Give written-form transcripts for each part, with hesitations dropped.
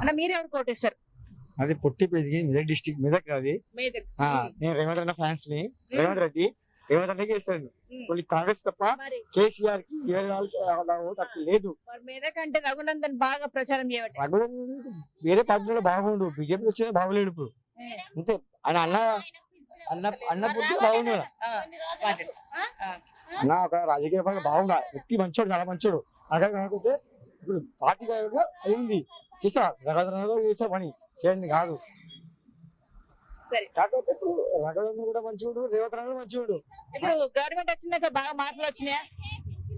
అన్న మీరు ఎవరు కోటేస్తారు? అది పొట్టి పెరిగి మెదక్ డిస్టిక్ మెదక్ అది. మేదక్. నేను రేవంత్ రెడ్డి ఫ్యాన్స్ ని. రేవంత్ రెడ్డికి వేస్తాను. కొన్ని కాంగ్రెస్ తప్ప మరి కేసీఆర్ కి ఏ వాళ్ళకి ఓటు అక్కడ లేదు. మరి మేదక్ అంటే రఘునందన్ బాగా ప్రచారం చేయబట్టి రఘునందన్ వేరే పార్టీలో బాగుండు, బీజేపీ వచ్చినా బాగలేడు ఇప్పుడు. అంతే ఆయన అన్న పుట్టి బాగున్నాడు. అన్న ఒక రాజకీయ పరంగా బాగుండా, వ్యక్తి మంచోడు, చాలా మంచోడు. అలా కాకపోతే ఇప్పుడు పార్టీ అయింది చేస్తా రఘునందన్ చేసే పని చేయండి కాదు. సరే, కాకపోతే ఇప్పుడు రఘునందన్ కూడా మంచివాడు, రేవంత్ రెడ్డి కూడా మంచివాడు. ఇప్పుడు గవర్నమెంట్ వచ్చినాక బాగా మార్పులు వచ్చినాయా?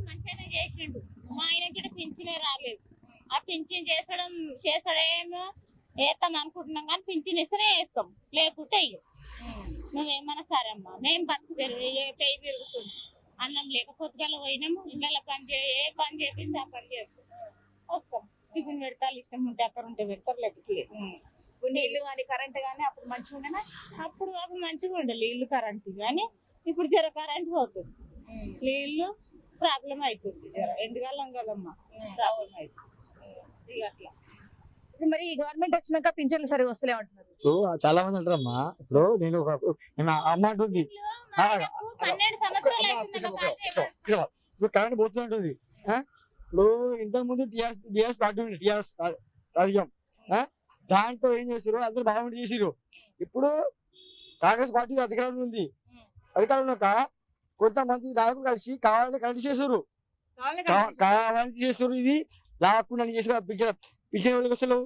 మంచిగానే చేసిండు. మా ఆయనకి పింఛనే రాలేదు. ఆ పింఛన్ చేసాడేమో వేస్తాం అనుకుంటున్నాం కానీ పింఛన్ ఇస్తేనే వేస్తాం, లేకుంటే ఇక నువ్వేమన్నా సరే అమ్మా మేము బతుకు పెయి తిరుగుతుంది. అన్నం లేక పొద్దుగల పోయినాము, ఇళ్ళ ఏ పని చేపిస్తే ఆ పని చేస్తాం, వస్తాం. టిఫిన్ పెడతారు, ఇష్టం ఉంటే అక్కడ ఉంటే పెడతారు, లేకపోతే ఇప్పుడు నీళ్లు కానీ కరెంట్ కానీ అప్పుడు మంచిగా ఉండేనా? అప్పుడు మంచిగా ఉండాలి ఇల్లు కరెంట్, కానీ ఇప్పుడు జర కరెంట్ పోతుంది, నీళ్ళు ప్రాబ్లం అవుతుంది, జర ఎండుగాలం కదమ్మా ప్రాబ్లం అవుతుంది ఇక అట్లా. ఇప్పుడు మరి ఈ గవర్నమెంట్ వచ్చినాక పింఛన్లు సరిగా వస్తలేమంటున్నారు. ఇప్పుడు చాలా మంది అంటారమ్మా. ఇప్పుడు నేను అమ్మ అంటుంది 12 సంవత్సరాలు అవుతుంది. ఇప్పుడు కరెంట్ పోతుంటుంది. ఇప్పుడు ఇంతకు ముందు టీఆర్ఎస్ పార్టీ ఉంది, టీఆర్ఎస్ రాజకీయం. దాంట్లో ఏం చేసారు, అందరూ బాగుండి చేసిరు. ఇప్పుడు కాంగ్రెస్ పార్టీ అధికారంలో ఉంది. అధికారంలో కొంతమంది నాయకులు కలిసి కావాలని కలిసి చేసారు, కావాలని చేసారు. ఇది లాకుండా చేసారు. పింఛన్ వాళ్ళకి వస్తారు,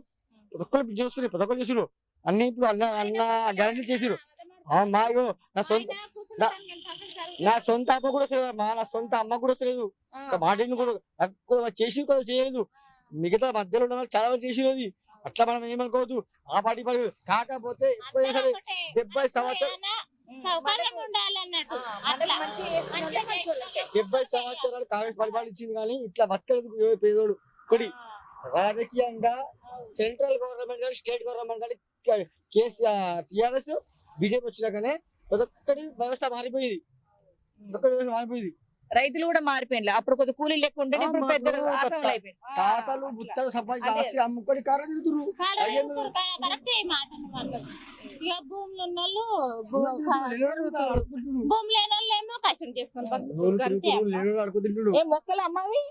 ప్రతి ఒక్కరు పింఛన్ వస్తుంది, ప్రతి ఒక్కరు చేసారు. అన్ని ఇప్పుడు అన్న గ్యారంటీ చేసారు. మా నా సొంత అమ్మ కూడా వస్తలేదు, నా సొంత అమ్మ కూడా వస్తలేదు. మాటను కూడా చేసి కూడా చేయలేదు. మిగతా మధ్యలో ఉన్న వాళ్ళు చాలా మంది చేసిరు. అట్లా మనం ఏమనుకోవద్దు, ఆ పార్టీ పడి. కాకపోతే 70 సంవత్సరాలు 70 సంవత్సరాలు కాంగ్రెస్ పరిపాలించింది, కానీ ఇట్లా బతకలేదు పేదోడు. ఒకటి రాజకీయంగా సెంట్రల్ గవర్నమెంట్ కానీ స్టేట్ గవర్నమెంట్ కానీ కేసీఆర్ టీఆర్ఎస్ బీజేపీ వచ్చినాకనే ప్రతి ఒక్కటి వ్యవస్థ మారిపోయింది. రైతులు కూడా మారిపోయింది. అప్పుడు కొద్ది కూలీలు ఎక్కువ ఉంటే ఇప్పుడు పెద్దలు తాతలు బుత్తలు సంపాదించి అమ్ముకొని కారం తిరుగుతురు. భూములు ఉన్న వాళ్ళు భూమి లేని వాళ్ళు ఏమో కష్టం చేసుకుని మొక్కలు అమ్మవి